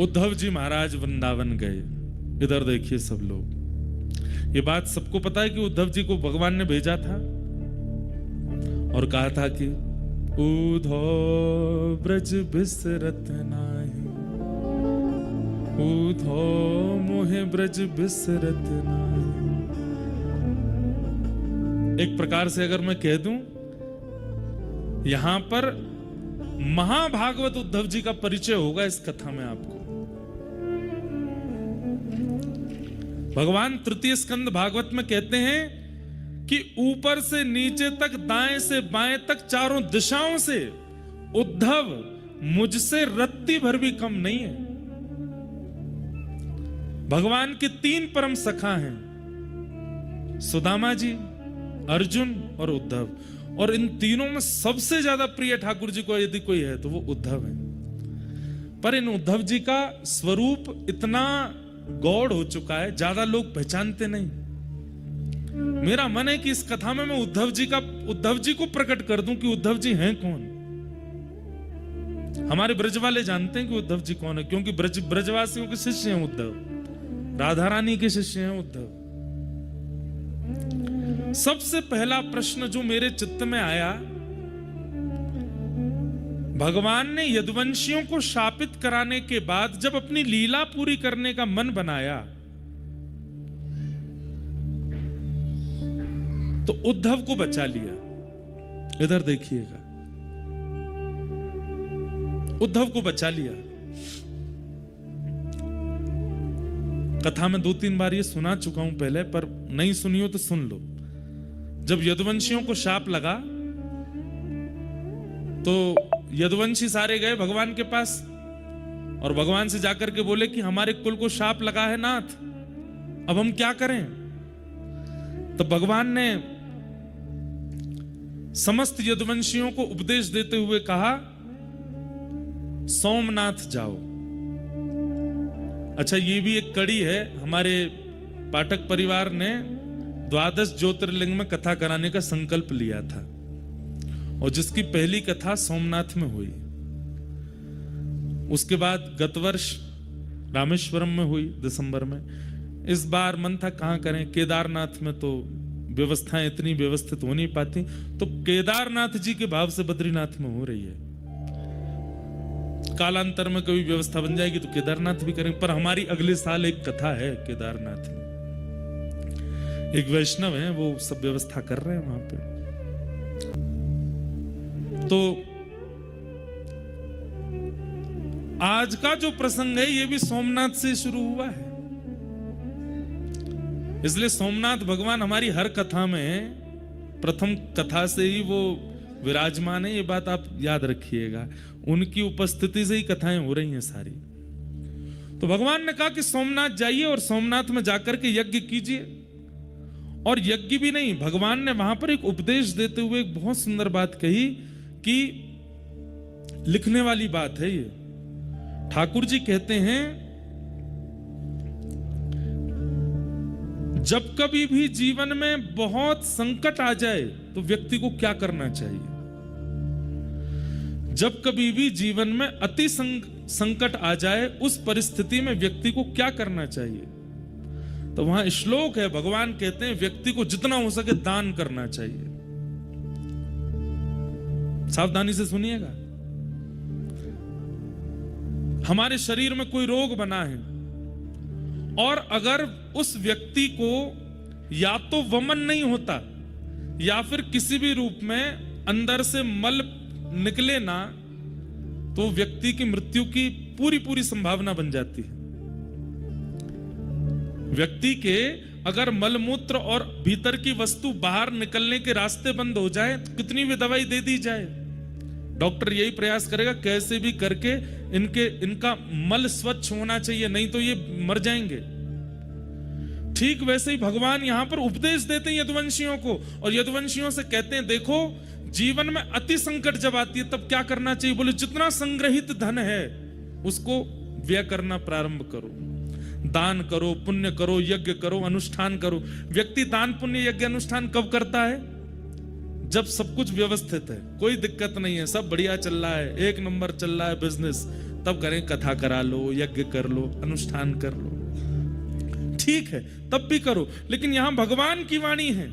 उद्धव जी महाराज वृंदावन गए। इधर देखिए सब लोग, ये बात सबको पता है कि उद्धव जी को भगवान ने भेजा था और कहा था कि उद्धव ब्रज बिसरत नाही, उद्धव मोहे ब्रज बिसरत नाही। एक प्रकार से अगर मैं कह दूं, यहां पर महाभागवत उद्धव जी का परिचय होगा इस कथा में आपको। भगवान तृतीय स्कंद भागवत में कहते हैं कि ऊपर से नीचे तक, दाएं से बाएं तक, चारों दिशाओं से उद्धव मुझसे रत्ती भर भी कम नहीं है। भगवान के 3 परम सखा हैं, सुदामा जी, अर्जुन और उद्धव, और इन तीनों में सबसे ज्यादा प्रिय ठाकुर जी को यदि कोई है तो वो उद्धव है। पर इन उद्धव जी का स्वरूप इतना गौड़ हो चुका है, ज्यादा लोग पहचानते नहीं। मेरा मन है कि इस कथा में मैं उद्धव जी को प्रकट कर दूं कि उद्धव जी हैं कौन। हमारे ब्रज वाले जानते हैं कि उद्धव जी कौन है, क्योंकि ब्रजवासियों के शिष्य हैं उद्धव, राधा रानी के शिष्य हैं उद्धव। सबसे पहला प्रश्न जो मेरे चित्त में आया, भगवान ने यदुवंशियों को शापित कराने के बाद जब अपनी लीला पूरी करने का मन बनाया तो उद्धव को बचा लिया। इधर देखिएगा, उद्धव को बचा लिया। कथा में 2-3 बार ये सुना चुका हूं पहले, पर नहीं सुनी हो तो सुन लो। जब यदुवंशियों को शाप लगा तो यदुवंशी सारे गए भगवान के पास और भगवान से जाकर के बोले कि हमारे कुल को शाप लगा है नाथ, अब हम क्या करें। तो भगवान ने समस्त यदुवंशियों को उपदेश देते हुए कहा, सोमनाथ जाओ। अच्छा, ये भी एक कड़ी है, हमारे पाठक परिवार ने 12 ज्योतिर्लिंग में कथा कराने का संकल्प लिया था और जिसकी पहली कथा सोमनाथ में हुई। उसके बाद गत वर्ष रामेश्वरम में हुई दिसंबर में। इस बार मन था कहां करें, केदारनाथ में तो व्यवस्थाएं इतनी व्यवस्थित हो नहीं पाती, तो केदारनाथ जी के भाव से बद्रीनाथ में हो रही है। कालांतर में कभी व्यवस्था बन जाएगी तो केदारनाथ भी करेंगे, पर हमारी अगले साल एक कथा है केदारनाथ में। एक वैष्णव है, वो सब व्यवस्था कर रहे हैं वहां पे। तो आज का जो प्रसंग है ये भी सोमनाथ से शुरू हुआ है, इसलिए सोमनाथ भगवान हमारी हर कथा में प्रथम कथा से ही वो विराजमान है। ये बात आप याद रखिएगा, उनकी उपस्थिति से ही कथाएं हो रही हैं सारी। तो भगवान ने कहा कि सोमनाथ जाइए और सोमनाथ में जाकर के यज्ञ कीजिए। और यज्ञ भी नहीं, भगवान ने वहां पर एक उपदेश देते हुए एक बहुत सुंदर बात कही कि लिखने वाली बात है ये। ठाकुर जी कहते हैं, जब कभी भी जीवन में बहुत संकट आ जाए तो व्यक्ति को क्या करना चाहिए। जब कभी भी जीवन में अति संकट आ जाए उस परिस्थिति में व्यक्ति को क्या करना चाहिए। तो वहां श्लोक है, भगवान कहते हैं व्यक्ति को जितना हो सके दान करना चाहिए। सावधानी से सुनिएगा। हमारे शरीर में कोई रोग बना है और अगर उस व्यक्ति को या तो वमन नहीं होता या फिर किसी भी रूप में अंदर से मल निकले ना, तो व्यक्ति की मृत्यु की पूरी संभावना बन जाती है। व्यक्ति के अगर मलमूत्र और भीतर की वस्तु बाहर निकलने के रास्ते बंद हो जाए तो कितनी भी दवाई दे दी जाए, डॉक्टर यही प्रयास करेगा कैसे भी करके इनका मल स्वच्छ होना चाहिए, नहीं तो ये मर जाएंगे। ठीक वैसे ही भगवान यहां पर उपदेश देते हैं यदुवंशियों को, और यदुवंशियों से कहते हैं देखो जीवन में अति संकट जब आती है तब क्या करना चाहिए। बोले जितना संग्रहित धन है उसको व्यय करना प्रारंभ करो, दान करो, पुण्य करो, यज्ञ करो, अनुष्ठान करो। व्यक्ति दान पुण्य यज्ञ अनुष्ठान कब करता है? जब सब कुछ व्यवस्थित है, कोई दिक्कत नहीं है, सब बढ़िया चल रहा है, एक नंबर चल रहा है बिजनेस, तब करें, कथा करा लो, यज्ञ कर लो, अनुष्ठान कर लो, ठीक है, तब भी करो। लेकिन यहां भगवान की वाणी है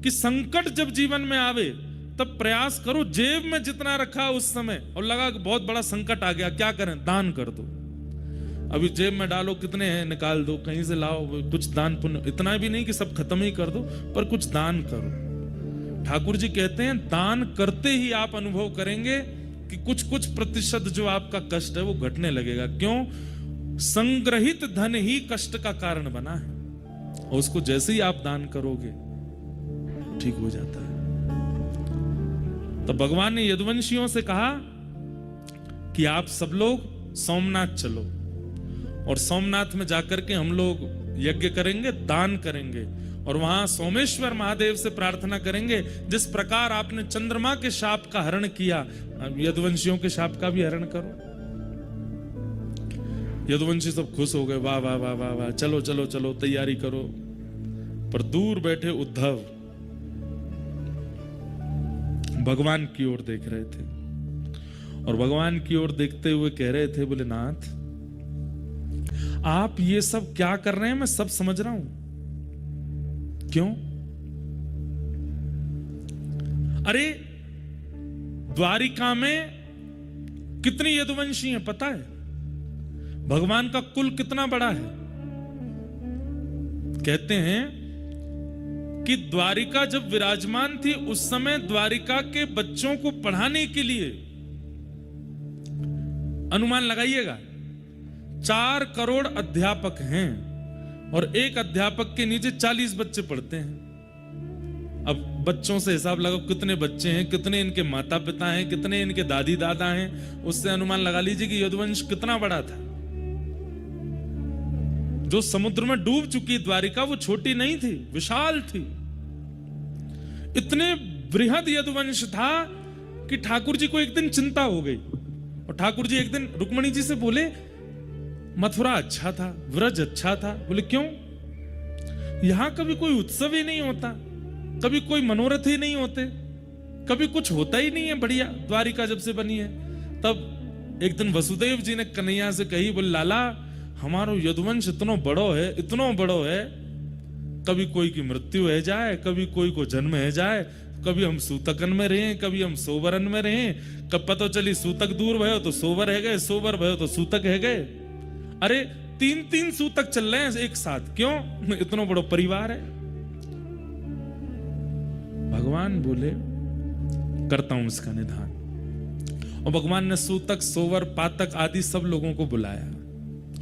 कि संकट जब जीवन में आवे तब प्रयास करो, जेब में जितना रखा उस समय और लगा कि बहुत बड़ा संकट आ गया, क्या करें, दान कर दो। अभी जेब में डालो, कितने हैं निकाल दो, कहीं से लाओ, कुछ दान पुण्य, इतना भी नहीं कि सब खत्म ही कर दो, पर कुछ दान करो। ठाकुर जी कहते हैं दान करते ही आप अनुभव करेंगे कि कुछ कुछ प्रतिशत जो आपका कष्ट है वो घटने लगेगा। क्यों? संग्रहित धन ही कष्ट का कारण बना है, और उसको जैसे ही आप दान करोगे ठीक हो जाता है। तो भगवान ने यदुवंशियों से कहा कि आप सब लोग सोमनाथ चलो, और सोमनाथ में जाकर के हम लोग यज्ञ करेंगे, दान करेंगे, और वहां सोमेश्वर महादेव से प्रार्थना करेंगे। जिस प्रकार आपने चंद्रमा के शाप का हरण किया, यदुवंशियों के शाप का भी हरण करो। यदुवंशी सब खुश हो गए, वाह वाह वाह वाह वाह, चलो चलो चलो, तैयारी करो। पर दूर बैठे उद्धव भगवान की ओर देख रहे थे, और भगवान की ओर देखते हुए कह रहे थे, बोले नाथ आप ये सब क्या कर रहे हैं, मैं सब समझ रहा हूं। क्यों? अरे द्वारिका में कितनी यदुवंशी हैं पता है? भगवान का कुल कितना बड़ा है? कहते हैं कि द्वारिका जब विराजमान थी उस समय द्वारिका के बच्चों को पढ़ाने के लिए, अनुमान लगाइएगा, 4 करोड़ अध्यापक हैं, और एक अध्यापक के नीचे 40 बच्चे पढ़ते हैं। अब बच्चों से हिसाब लगाओ कितने बच्चे हैं, कितने इनके माता पिता हैं, कितने इनके दादी दादा हैं, उससे अनुमान लगा लीजिए कि यदुवंश कितना बड़ा था। जो समुद्र में डूब चुकी द्वारिका वो छोटी नहीं थी, विशाल थी। इतने बृहद यदुवंश था कि ठाकुर जी को एक दिन चिंता हो गई, और ठाकुर जी एक दिन रुक्मणी जी से बोले मथुरा अच्छा था, व्रज अच्छा था। बोले क्यों? यहां कभी कोई उत्सव ही नहीं होता, कभी कोई मनोरथ ही नहीं होते, कभी कुछ होता ही नहीं है बढ़िया, द्वारिका जब से बनी है। तब एक दिन वसुदेव जी ने कन्हैया से कही, बोले लाला हमारो यदुवंश इतना बड़ो है, इतना बड़ो है, कभी कोई की मृत्यु है जाए, कभी कोई को जन्म है जाए, कभी हम सूतकन में रहे, कभी हम सोवरन में रहे, कब पता चली सूतक दूर भयो तो सोवर है गए, सोवर भयो तो सूतक है गए। अरे 3-3 सूतक चल रहे हैं एक साथ, क्यों? इतना बड़ा परिवार है। भगवान बोले करता हूं इसका निधान, और भगवान ने सूतक, सोवर, पातक आदि सब लोगों को बुलाया,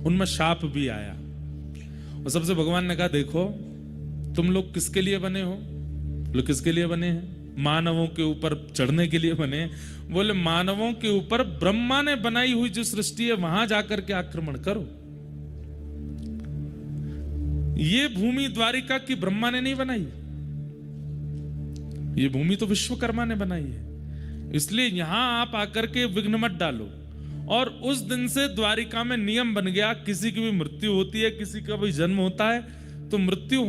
उनमें शाप भी आया, और सबसे भगवान ने कहा देखो तुम लोग किसके लिए बने हो? लोग किसके लिए बने हैं? मानवों के ऊपर चढ़ने के लिए बने। बोले मानवों के ऊपर ब्रह्मा ने बनाई हुई जो सृष्टि है वहां जाकर के आक्रमण करो। ये भूमि द्वारिका की ब्रह्मा ने नहीं बनाई, ये भूमि तो विश्वकर्मा ने बनाई है, इसलिए यहां आप आकर के विघ्न मत डालो। और उस दिन से द्वारिका में नियम बन गया, किसी की भी मृत्यु होती है, किसी का भी जन्म होता है, तो मृत्यु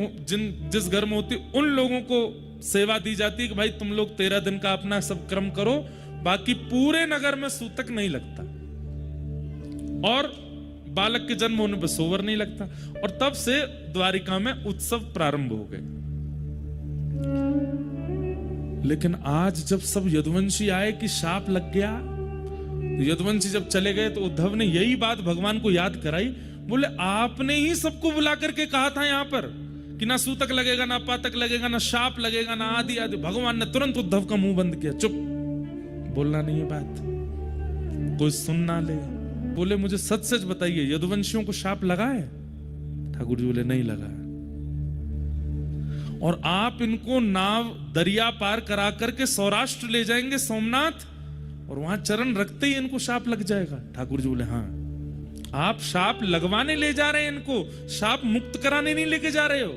जिस घर में होती है उन लोगों को सेवा दी जाती है कि भाई तुम लोग 13 दिन का अपना सब क्रम करो, बाकी पूरे नगर में सूतक नहीं लगता, और बालक के जन्म होने पर सोवर नहीं लगता। और तब से द्वारिका में उत्सव प्रारंभ हो गए। लेकिन आज जब सब यदुवंशी आए कि शाप लग गया, यदुवंशी जब चले गए तो उद्धव ने यही बात भगवान को याद कराई। बोले आपने ही सबको बुला करके कहा था यहां पर कि ना सूतक लगेगा, ना पातक लगेगा, ना शाप लगेगा, ना आदि आदि। भगवान ने तुरंत उद्धव का मुंह बंद किया, चुप, बोलना नहीं है बात, कोई सुन ना ले। बोले मुझे सच सच बताइए यदुवंशियों को शाप लगा है? ठाकुर जी बोले नहीं लगा। और आप इनको नाव दरिया पार करा करके सौराष्ट्र ले जाएंगे सोमनाथ, और वहां चरण रखते ही इनको शाप लग जाएगा? ठाकुर जी बोले हाँ, आप शाप लगवाने ले जा रहे हैं इनको, शाप मुक्त कराने नहीं लेके जा रहे हो।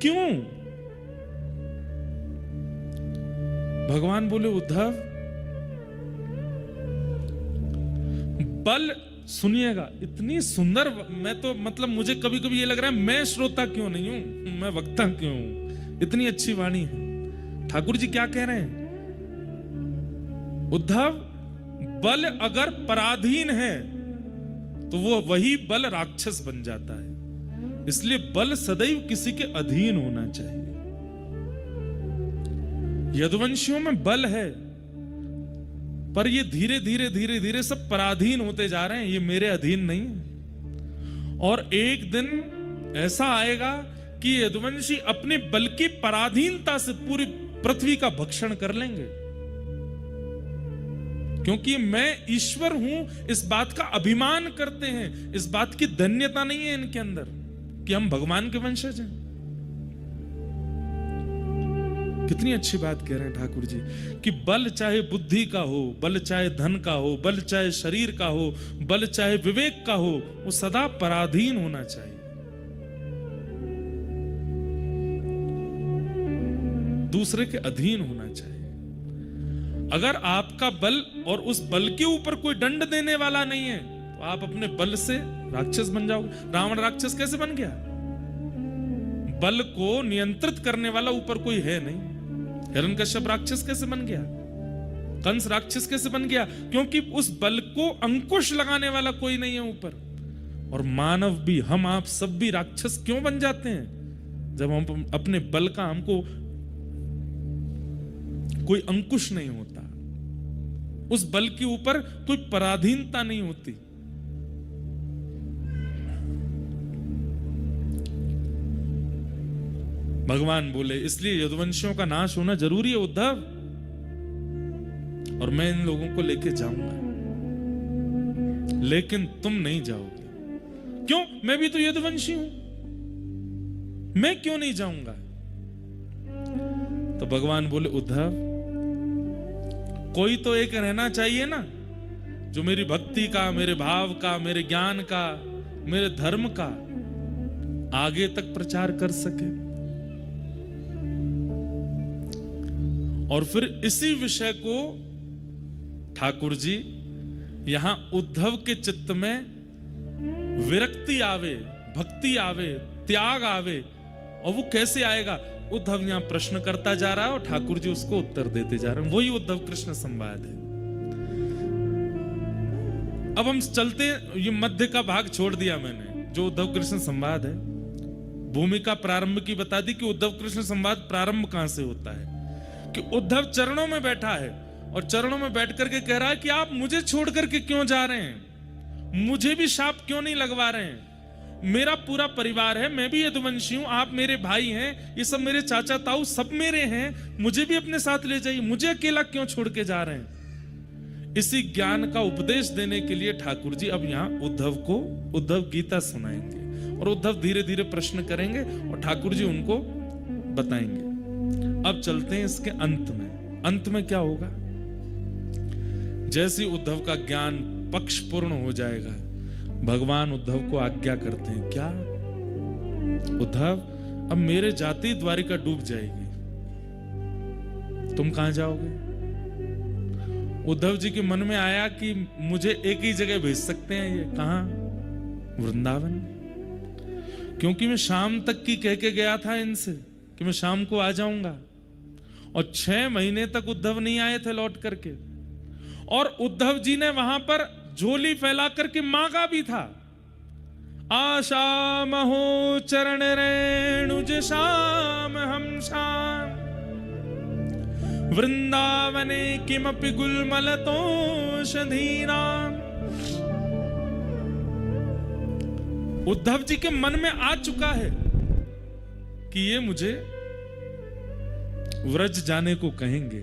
क्यों? भगवान बोले उद्धव बल सुनिएगा, इतनी सुंदर, मैं तो मतलब मुझे कभी कभी ये लग रहा है मैं श्रोता क्यों नहीं हूं, मैं वक्ता क्यों हूं, इतनी अच्छी वाणी है। ठाकुर जी क्या कह रहे हैं? उद्धव बल अगर पराधीन है तो वो वही बल राक्षस बन जाता है। इसलिए बल सदैव किसी के अधीन होना चाहिए। यदुवंशियों में बल है, पर ये धीरे धीरे धीरे धीरे सब पराधीन होते जा रहे हैं, ये मेरे अधीन नहीं है। और एक दिन ऐसा आएगा कि यदुवंशी अपने बल की पराधीनता से पूरी पृथ्वी का भक्षण कर लेंगे, क्योंकि मैं ईश्वर हूं इस बात का अभिमान करते हैं। इस बात की धन्यता नहीं है इनके अंदर कि हम भगवान के वंशज हैं। कितनी अच्छी बात कह रहे हैं ठाकुर जी कि बल चाहे बुद्धि का हो, बल चाहे धन का हो, बल चाहे शरीर का हो, बल चाहे विवेक का हो, वो सदा पराधीन होना चाहिए, दूसरे के अधीन होना चाहिए। अगर आपका बल और उस बल के ऊपर कोई दंड देने वाला नहीं है तो आप अपने बल से राक्षस बन जाओगे। रावण राक्षस कैसे बन गया? बल को नियंत्रित करने वाला ऊपर कोई है नहीं। हिरण्यकश्यप राक्षस कैसे बन गया? कंस राक्षस कैसे बन गया? क्योंकि उस बल को अंकुश लगाने वाला कोई नहीं है ऊपर। और मानव भी, हम आप सब भी राक्षस क्यों बन जाते हैं? जब हम अपने बल का, हमको कोई अंकुश नहीं होता, उस बल के ऊपर कोई पराधीनता नहीं होती। भगवान बोले इसलिए यदुवंशियों का नाश होना जरूरी है उद्धव, और मैं इन लोगों को लेके जाऊंगा, लेकिन तुम नहीं जाओगे। क्यों? मैं भी तो यदुवंशी हूं, मैं क्यों नहीं जाऊंगा? तो भगवान बोले उद्धव, कोई तो एक रहना चाहिए ना जो मेरी भक्ति का, मेरे भाव का, मेरे ज्ञान का, मेरे धर्म का आगे तक प्रचार कर सके। और फिर इसी विषय को ठाकुर जी यहां उद्धव के चित्त में विरक्ति आवे, भक्ति आवे, त्याग आवे। और वो कैसे आएगा? उद्धव यहां प्रश्न करता जा रहा है और ठाकुर जी उसको उत्तर देते जा रहे हैं। वही उद्धव कृष्ण संवाद है। अब हम चलते हैं, ये मध्य का भाग छोड़ दिया मैंने, जो उद्धव कृष्ण संवाद है। भूमिका प्रारंभ की बता दी कि उद्धव कृष्ण संवाद प्रारंभ कहां से होता है, कि उद्धव चरणों में बैठा है और चरणों में बैठ करके कह रहा है कि आप मुझे छोड़ करके क्यों जा रहे हैं? मुझे भी शाप क्यों नहीं लगवा रहे हैं? मेरा पूरा परिवार है, मैं भी यदुवंशी हूं, आप मेरे भाई हैं, ये सब मेरे चाचा ताऊ सब मेरे हैं, मुझे भी अपने साथ ले जाइए, मुझे अकेला क्यों छोड़ के जा रहे हैं? इसी ज्ञान का उपदेश देने के लिए ठाकुर जी अब यहां उद्धव को उद्धव गीता सुनाएंगे और उद्धव धीरे धीरे प्रश्न करेंगे और ठाकुर जी उनको बताएंगे। अब चलते हैं इसके अंत में। अंत में क्या होगा? जैसे उद्धव का ज्ञान पक्ष पूर्ण हो जाएगा, भगवान उद्धव को आज्ञा करते हैं, क्या उद्धव, अब मेरे जाति द्वारिका डूब जाएगी, तुम कहां जाओगे? उद्धव जी के मन में आया कि मुझे एक ही जगह भेज सकते हैं, ये कहां? वृंदावन। क्योंकि मैं शाम तक की कह के गया था इनसे कि मैं शाम को आ जाऊंगा, और 6 महीने तक उद्धव नहीं आए थे लौट करके। और उद्धव जी ने वहां पर झोली फैला करके मांगा भी था, आशा महो चरण रेणुज श्याम हम श्याम वृंदावने किमपि गुलमलतोषधीना। उद्धव जी के मन में आ चुका है कि ये मुझे व्रज जाने को कहेंगे,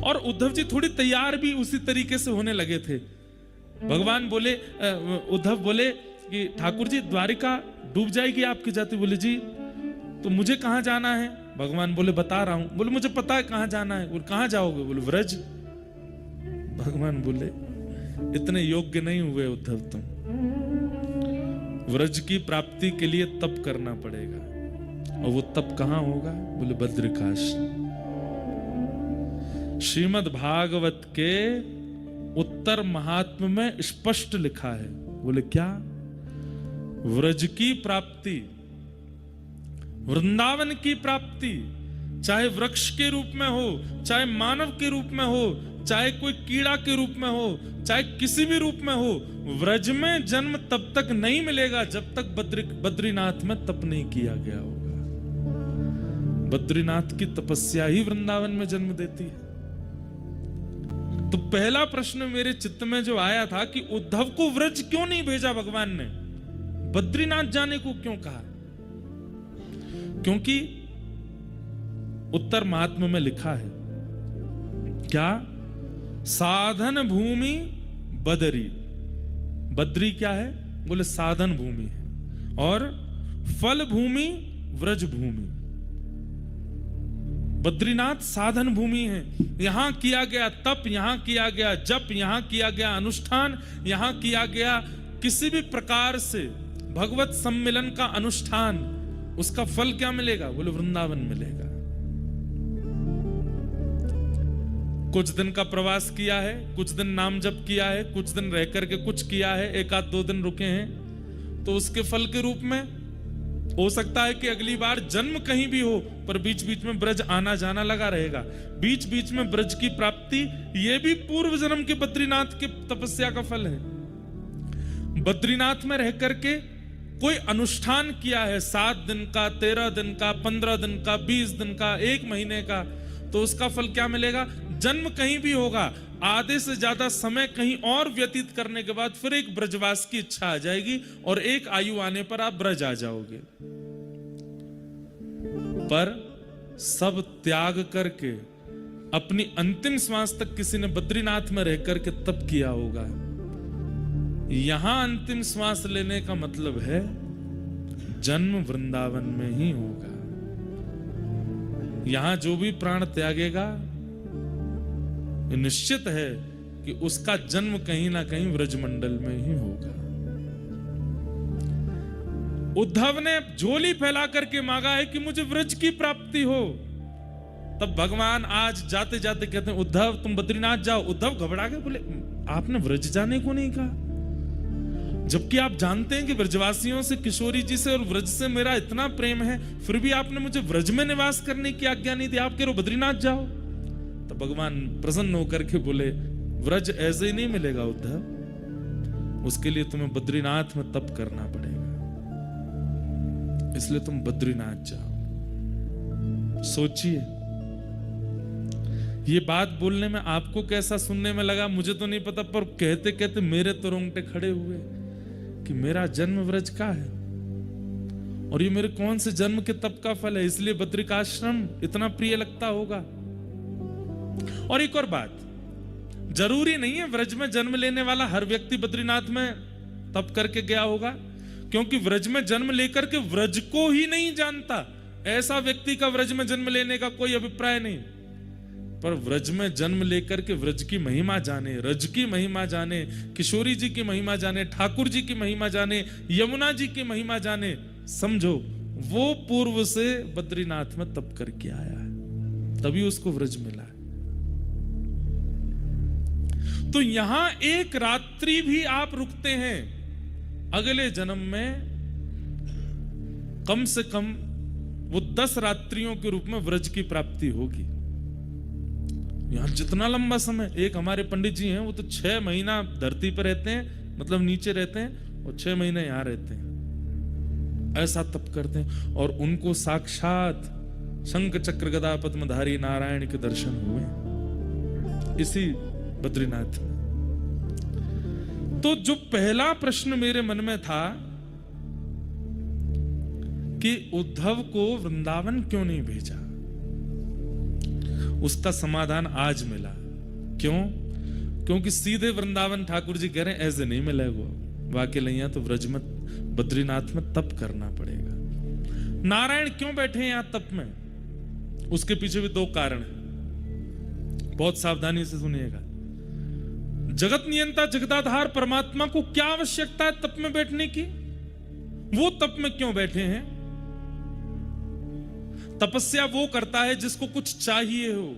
और उद्धव जी थोड़ी तैयार भी उसी तरीके से होने लगे थे। भगवान बोले, उद्धव बोले कि ठाकुर जी द्वारिका डूब जाएगी आपकी जाति। बोले जी, तो मुझे कहां जाना है? भगवान बोले बता रहा हूं। बोले मुझे पता है कहां जाना है। बोले कहां जाओगे? बोले व्रज। भगवान बोले इतने योग्य नहीं हुए उद्धव तुम, व्रज की प्राप्ति के लिए तप करना पड़ेगा। और वो तप कहां होगा? बोले बद्रिकाश्रम। श्रीमद् भागवत के उत्तर महात्म्य में स्पष्ट लिखा है। बोले क्या? व्रज की प्राप्ति, वृंदावन की प्राप्ति चाहे वृक्ष के रूप में हो, चाहे मानव के रूप में हो, चाहे कोई कीड़ा के रूप में हो, चाहे किसी भी रूप में हो, व्रज में जन्म तब तक नहीं मिलेगा जब तक बद्रीनाथ में तप नहीं किया गया होगा। बद्रीनाथ की तपस्या ही वृंदावन में जन्म देती है। तो पहला प्रश्न मेरे चित्त में जो आया था कि उद्धव को व्रज क्यों नहीं भेजा भगवान ने, बद्रीनाथ जाने को क्यों कहा? क्योंकि उत्तर महात्म्य में लिखा है क्या, साधन भूमि बदरी। बद्री क्या है? बोले साधन भूमि है, और फल भूमि व्रज भूमि। बद्रीनाथ साधन भूमि है, यहां किया गया तप, यहां किया गया जप, यहां किया गया अनुष्ठान, यहां किया गया किसी भी प्रकार से भगवत सम्मिलन का अनुष्ठान, उसका फल क्या मिलेगा? बोले वृंदावन मिलेगा। कुछ दिन का प्रवास किया है, कुछ दिन नाम जप किया है, कुछ दिन रह करके कुछ किया है, एक आध दो दिन रुके हैं, तो उसके फल के रूप में हो सकता है कि अगली बार जन्म कहीं भी हो, पर बीच बीच में ब्रज आना जाना लगा रहेगा। बीच बीच में ब्रज की प्राप्ति, यह भी पूर्व जन्म के बद्रीनाथ के तपस्या का फल है। बद्रीनाथ में रह करके कोई अनुष्ठान किया है, 7 दिन का, 13 दिन का, 15 दिन का, 20 दिन का, 1 महीने का, तो उसका फल क्या मिलेगा? जन्म कहीं भी होगा, आधे से ज्यादा समय कहीं और व्यतीत करने के बाद फिर एक ब्रजवास की इच्छा आ जाएगी, और एक आयु आने पर आप ब्रज आ जाओगे। पर सब त्याग करके अपनी अंतिम श्वास तक किसी ने बद्रीनाथ में रह करके तप किया होगा। यहां अंतिम श्वास लेने का मतलब है जन्म वृंदावन में ही होगा। यहां जो भी प्राण त्यागेगा, निश्चित है कि उसका जन्म कहीं ना कहीं व्रजमंडल में ही होगा। उद्धव ने झोली फैला करके मांगा है कि मुझे व्रज की प्राप्ति हो, तब भगवान आज जाते जाते कहते हैं उद्धव तुम बद्रीनाथ जाओ। उद्धव घबरा गए, बोले आपने व्रज जाने को नहीं कहा, जबकि आप जानते हैं कि ब्रजवासियों से, किशोरी जी से और व्रज से मेरा इतना प्रेम है, फिर भी आपने मुझे व्रज में निवास करने की आज्ञा नहीं दी, आप कह रहे हो बद्रीनाथ जाओ। तो भगवान प्रसन्न होकर के बोले व्रज ऐसे ही नहीं मिलेगा उद्धव, उसके लिए तुम्हें बद्रीनाथ में तप करना पड़ेगा, इसलिए तुम बद्रीनाथ जाओ। सोचिए, ये बात बोलने में आपको कैसा सुनने में लगा मुझे तो नहीं पता, पर कहते कहते मेरे तो रोंगटे खड़े हुए कि मेरा जन्म व्रज का है, और ये मेरे कौन से जन्म के तप का फल है, इसलिए बद्रिकाश्रम इतना प्रिय लगता होगा। और एक और बात, जरूरी नहीं है व्रज में जन्म लेने वाला हर व्यक्ति बद्रीनाथ में तप करके गया होगा, क्योंकि व्रज में जन्म लेकर के व्रज को ही नहीं जानता, ऐसा व्यक्ति का व्रज में जन्म लेने का कोई अभिप्राय नहीं। पर व्रज में जन्म लेकर के व्रज की महिमा जाने, रज की महिमा जाने, किशोरी जी की महिमा जाने, ठाकुर जी की महिमा जाने, यमुना जी की महिमा जाने, समझो वो पूर्व से बद्रीनाथ में तप करके आया है, तभी उसको व्रज मिला है। तो यहां एक रात्रि भी आप रुकते हैं, अगले जन्म में कम से कम वो 10 रात्रियों के रूप में व्रज की प्राप्ति होगी। यहां जितना लंबा समय, एक हमारे पंडित जी हैं, वो तो 6 महीना धरती पर रहते हैं, मतलब नीचे रहते हैं, और 6 महीने यहां रहते हैं, ऐसा तप करते हैं, और उनको साक्षात शंख चक्र गदा पद्मधारी नारायण के दर्शन हुए इसी बद्रीनाथ में। तो जो पहला प्रश्न मेरे मन में था कि उद्धव को वृंदावन क्यों नहीं भेजा, उसका समाधान आज मिला। क्यों? क्योंकि सीधे वृंदावन ठाकुर जी कह रहे हैं ऐसे नहीं मिलेगा, वाकई लैया तो व्रज में बद्रीनाथ में तप करना पड़ेगा। नारायण क्यों बैठे हैं यहां तप में, उसके पीछे भी 2 कारण हैं, बहुत सावधानी से सुनिएगा। जगत नियंता जगदाधार परमात्मा को क्या आवश्यकता है तप में बैठने की, वो तप में क्यों बैठे हैं? तपस्या वो करता है जिसको कुछ चाहिए हो,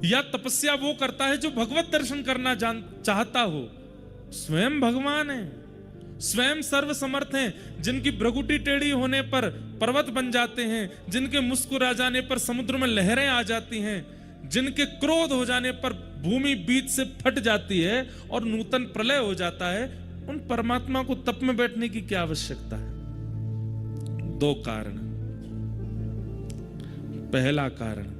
या तपस्या वो करता है जो भगवत दर्शन करना चाहता हो। स्वयं भगवान है, स्वयं सर्वसमर्थ हैं, जिनकी भ्रगुटी टेढ़ी होने पर पर्वत बन जाते हैं, जिनके मुस्कुरा जाने पर समुद्र में लहरें आ जाती हैं, जिनके क्रोध हो जाने पर भूमि बीच से फट जाती है और नूतन प्रलय हो जाता है, उन परमात्मा को तप में बैठने की क्या आवश्यकता है? दो कारण। पहला कारण,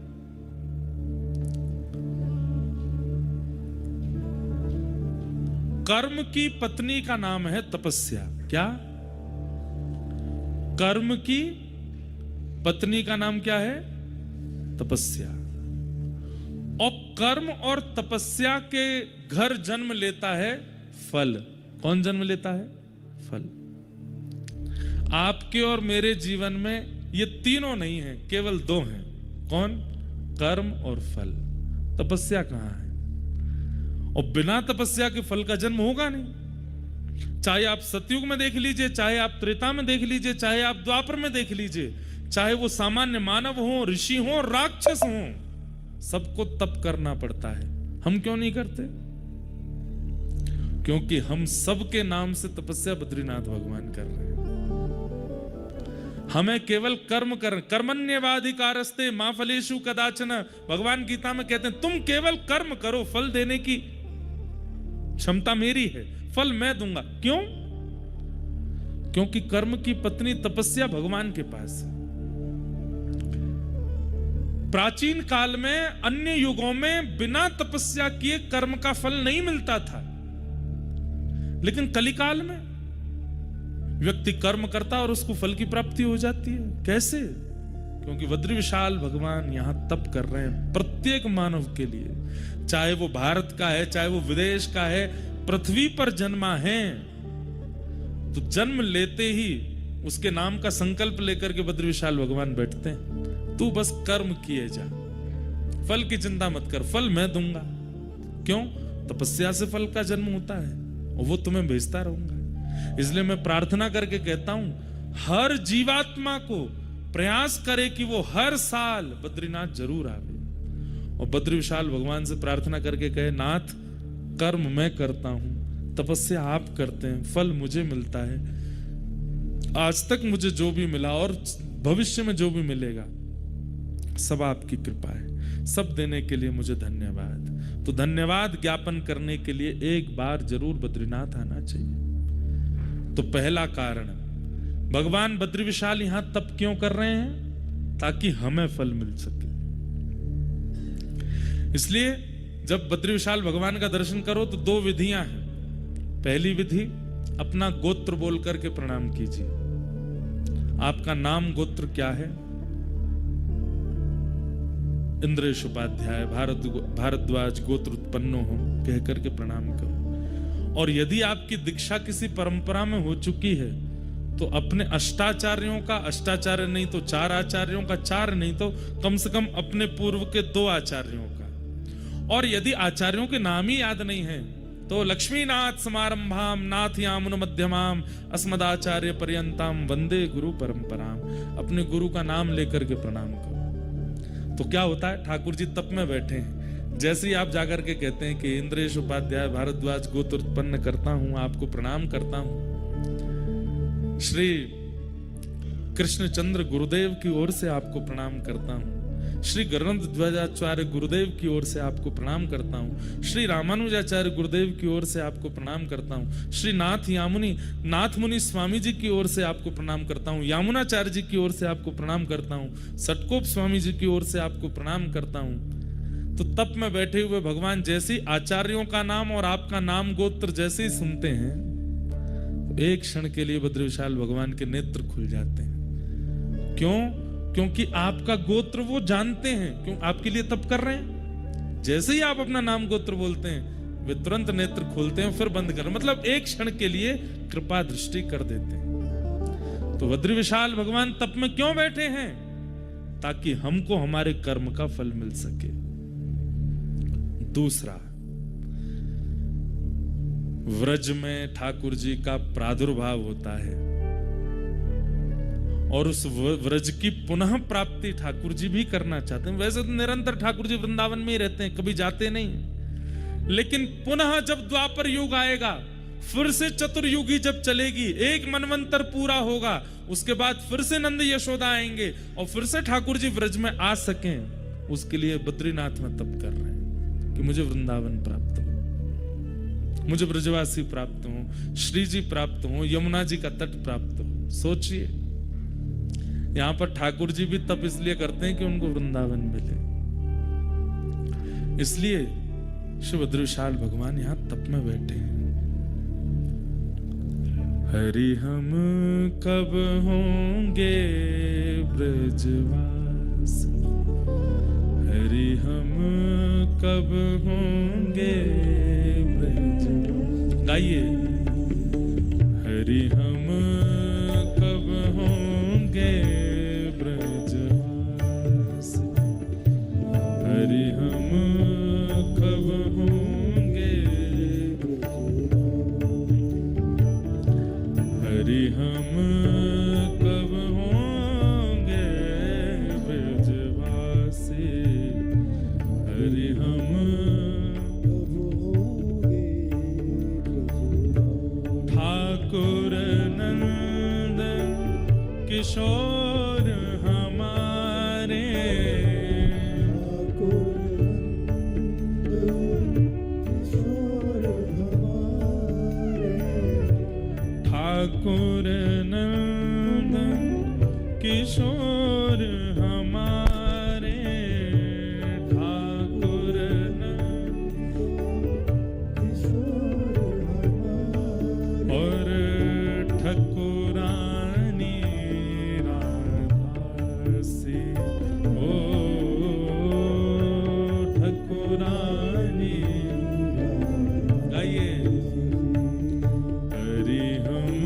कर्म की पत्नी का नाम है तपस्या। क्या? कर्म की पत्नी का नाम क्या है? तपस्या। और कर्म और तपस्या के घर जन्म लेता है फल। कौन जन्म लेता है? फल। आपके और मेरे जीवन में ये तीनों नहीं है, केवल दो हैं। कौन? कर्म और फल। तपस्या कहां है? और बिना तपस्या के फल का जन्म होगा नहीं। चाहे आप सतयुग में देख लीजिए, चाहे आप त्रेता में देख लीजिए, चाहे आप द्वापर में देख लीजिए, चाहे वो सामान्य मानव हो, ऋषि हो, राक्षस हो, सबको तप करना पड़ता है। हम क्यों नहीं करते? क्योंकि हम सबके नाम से तपस्या बद्रीनाथ भगवान कर रहे हैं। हमें केवल कर्म कर, कर्मण्येवाधिकारस्ते मा फलेषु कदाचन, भगवान गीता में कहते हैं तुम केवल कर्म करो, फल देने की क्षमता मेरी है, फल मैं दूंगा। क्यों? क्योंकि कर्म की पत्नी तपस्या भगवान के पास है। प्राचीन काल में, अन्य युगों में बिना तपस्या किए कर्म का फल नहीं मिलता था, लेकिन कलिकाल में व्यक्ति कर्म करता और उसको फल की प्राप्ति हो जाती है। कैसे? क्योंकि बद्री विशाल भगवान यहां तप कर रहे हैं प्रत्येक मानव के लिए, चाहे वो भारत का है, चाहे वो विदेश का है, पृथ्वी पर जन्मा है तो जन्म लेते ही उसके नाम का संकल्प लेकर के बद्री विशाल भगवान बैठते हैं। तू बस कर्म किए जा, फल की चिंता मत कर, फल मैं दूंगा। क्यों? तपस्या से फल का जन्म होता है और वो तुम्हें भेजता रहूंगा। इसलिए मैं प्रार्थना करके कहता हूं, हर जीवात्मा को प्रयास करे कि वो हर साल बद्रीनाथ जरूर आवे और बद्री विशाल भगवान से प्रार्थना करके कहे, नाथ कर्म मैं करता हूं, तपस्या आप करते हैं, फल मुझे मिलता है। आज तक मुझे जो भी मिला और भविष्य में जो भी मिलेगा सब आपकी कृपा है, सब देने के लिए मुझे धन्यवाद। तो धन्यवाद ज्ञापन करने के लिए एक बार जरूर बद्रीनाथ आना चाहिए। तो पहला कारण, भगवान बद्री विशाल यहां तप क्यों कर रहे हैं? ताकि हमें फल मिल सके। इसलिए जब बद्री विशाल भगवान का दर्शन करो तो दो विधियां हैं। पहली विधि, अपना गोत्र बोल करके प्रणाम कीजिए। आपका नाम गोत्र क्या है? इंद्रेश उपाध्याय भारद्वाज गोत्र उत्पन्नो हो कह करके प्रणाम करो। और यदि आपकी दीक्षा किसी परंपरा में हो चुकी है तो अपने अष्टाचार्यों का, अष्टाचार्य नहीं तो 4 आचार्यों का, 4 नहीं तो कम से कम अपने पूर्व के 2 आचार्यों का। और यदि आचार्यों के नाम ही याद नहीं है तो लक्ष्मीनाथ समारंभाम नाथयामुन मध्यमाम अस्मदाचार्य पर्यंताम वंदे गुरु परंपराम। अपने गुरु का नाम लेकर के प्रणाम करो। तो क्या होता है? ठाकुर जी तप में बैठे हैं, जैसे ही आप जाकर के कहते हैं कि इंद्रेश उपाध्याय भारद्वाज गोत्र उत्पन्न करता हूं, आपको प्रणाम करता हूं, श्री कृष्णचंद्र गुरुदेव की ओर से आपको प्रणाम करता हूं, श्री ग्रंथ ध्वजाचार्य गुरुदेव की ओर से आपको प्रणाम करता हूं, श्री रामानुजाचार्य गुरुदेव की ओर से आपको प्रणाम करता हूं, श्री नाथ मुनि स्वामी जी की ओर से आपको प्रणाम करता हूं, यामुनाचार्य जी की ओर से आपको प्रणाम करता हूं, सटकोप स्वामी जी की ओर से आपको प्रणाम करता हूं। तो तप में बैठे हुए भगवान जैसे आचार्यों का नाम और आपका नाम गोत्र जैसे ही सुनते हैं तो एक क्षण के लिए बद्री विशाल भगवान के नेत्र खुल जाते हैं। क्यों? क्योंकि आपका गोत्र वो जानते हैं। क्यों? आपके लिए तप कर रहे हैं। जैसे ही आप अपना नाम गोत्र बोलते हैं वे तुरंत नेत्र खोलते हैं, फिर बंद कर, मतलब एक क्षण के लिए कृपा दृष्टि कर देते हैं। तो बद्री विशाल भगवान तप में क्यों बैठे हैं? ताकि हमको हमारे कर्म का फल मिल सके। दूसरा, व्रज में ठाकुर जी का प्रादुर्भाव होता है और उस व्रज की पुनः प्राप्ति ठाकुर जी भी करना चाहते हैं। वैसे तो निरंतर ठाकुर जी वृंदावन में ही रहते हैं, कभी जाते नहीं, लेकिन पुनः जब द्वापर युग आएगा फिर से चतुर्युगी जब चलेगी, एक मनवंतर पूरा होगा, उसके बाद फिर से नंद यशोदा आएंगे और फिर से ठाकुर जी व्रज में आ सकें, उसके लिए बद्रीनाथ में तप कर रहे हैं कि मुझे वृंदावन प्राप्त हो, मुझे ब्रजवासी प्राप्त हो, श्री जी प्राप्त हो, यमुना जी का तट प्राप्त हो। सोचिए, यहां पर ठाकुर जी भी तप इसलिए करते हैं कि उनको वृंदावन मिले, इसलिए श्री भद्रविशाल भगवान यहां तप में बैठे हैं। हरि हम कब होंगे ब्रजवास, हरि हम कब होंगे ब्रजवास। गाइए, हरि हम कब होंगे ब्रजवास, हरि हम कब होंगे, हरि हम कब होंगे ब्रजवासी, हरि हम कब होंगे। ठाकुर नंद किशोर हमारे, ठाकुर नंद किशोर हमारे, ठाकुर नंद किशोर हमारे, और ठकुरानी राधासी, ओ ठकुरानी। गाइए, हरि हम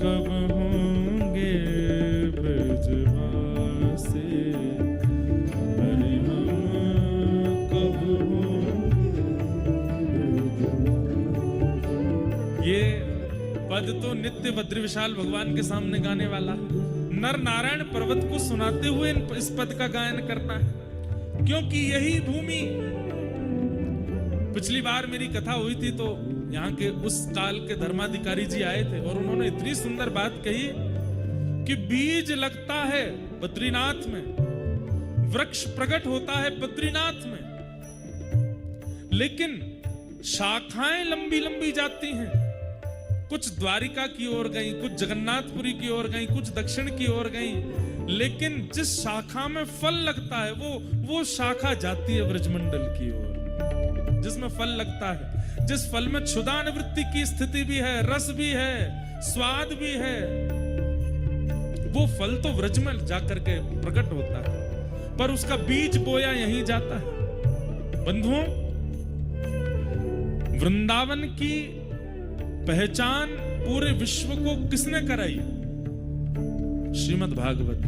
कब होंगे ब्रजवासी, हरि हम कब होंगे। ये पद तो नित्य बद्रीविशाल भगवान के सामने गाने वाला नर नारायण पर्वत को सुनाते हुए इस पद का गायन करना है, क्योंकि यही भूमि, पिछली बार मेरी कथा हुई थी तो यहाँ के उस काल के धर्माधिकारी जी आए थे और उन्होंने इतनी सुंदर बात कही कि बीज लगता है बद्रीनाथ में, वृक्ष प्रकट होता है बद्रीनाथ में, लेकिन शाखाएं लंबी लंबी जाती हैं, कुछ द्वारिका की ओर गई, कुछ जगन्नाथपुरी की ओर गई, कुछ दक्षिण की ओर गई, लेकिन जिस शाखा में फल लगता है वो शाखा जाती है ब्रजमंडल की ओर, जिसमें फल लगता है, जिस फल में क्षुधा निवृत्ति की स्थिति भी है, रस भी है, स्वाद भी है, वो फल तो व्रज में जाकर के प्रकट होता है, पर उसका बीज बोया यहीं जाता है। बंधुओं, वृंदावन की पहचान पूरे विश्व को किसने कराई? श्रीमद् भागवत।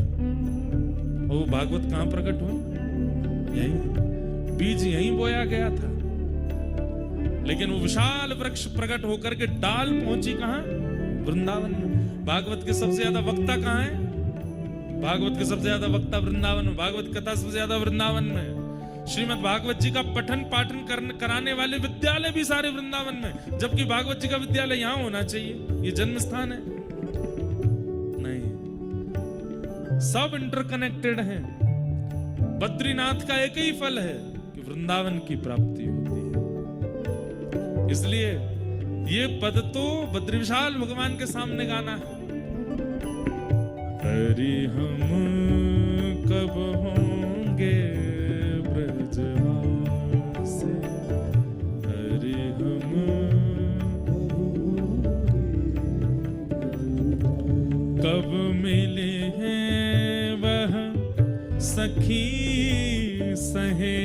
वो भागवत कहां प्रकट हुआ? यहीं, बीज यहीं बोया गया था, लेकिन वो विशाल वृक्ष प्रकट होकर के डाल पहुंची कहां? वृंदावन में। भागवत के सबसे ज्यादा वक्ता कहां है? भागवत के सबसे ज्यादा वक्ता वृंदावन में, भागवत कथा सबसे ज्यादा वृंदावन में। श्रीमद् भागवत जी का पठन पाठन कराने वाले विद्यालय भी सारे वृंदावन में, जबकि भागवत जी का विद्यालय यहां होना चाहिए, ये जन्म स्थान है। नहीं, सब इंटरकनेक्टेड हैं। बद्रीनाथ का एक ही फल है कि वृंदावन की प्राप्ति होती है। इसलिए ये पद तो बद्रीविशाल भगवान के सामने गाना है। हरि हम कब होंगे ब्रजवासी, हरि हम कब मिले हैं वह सखी सहे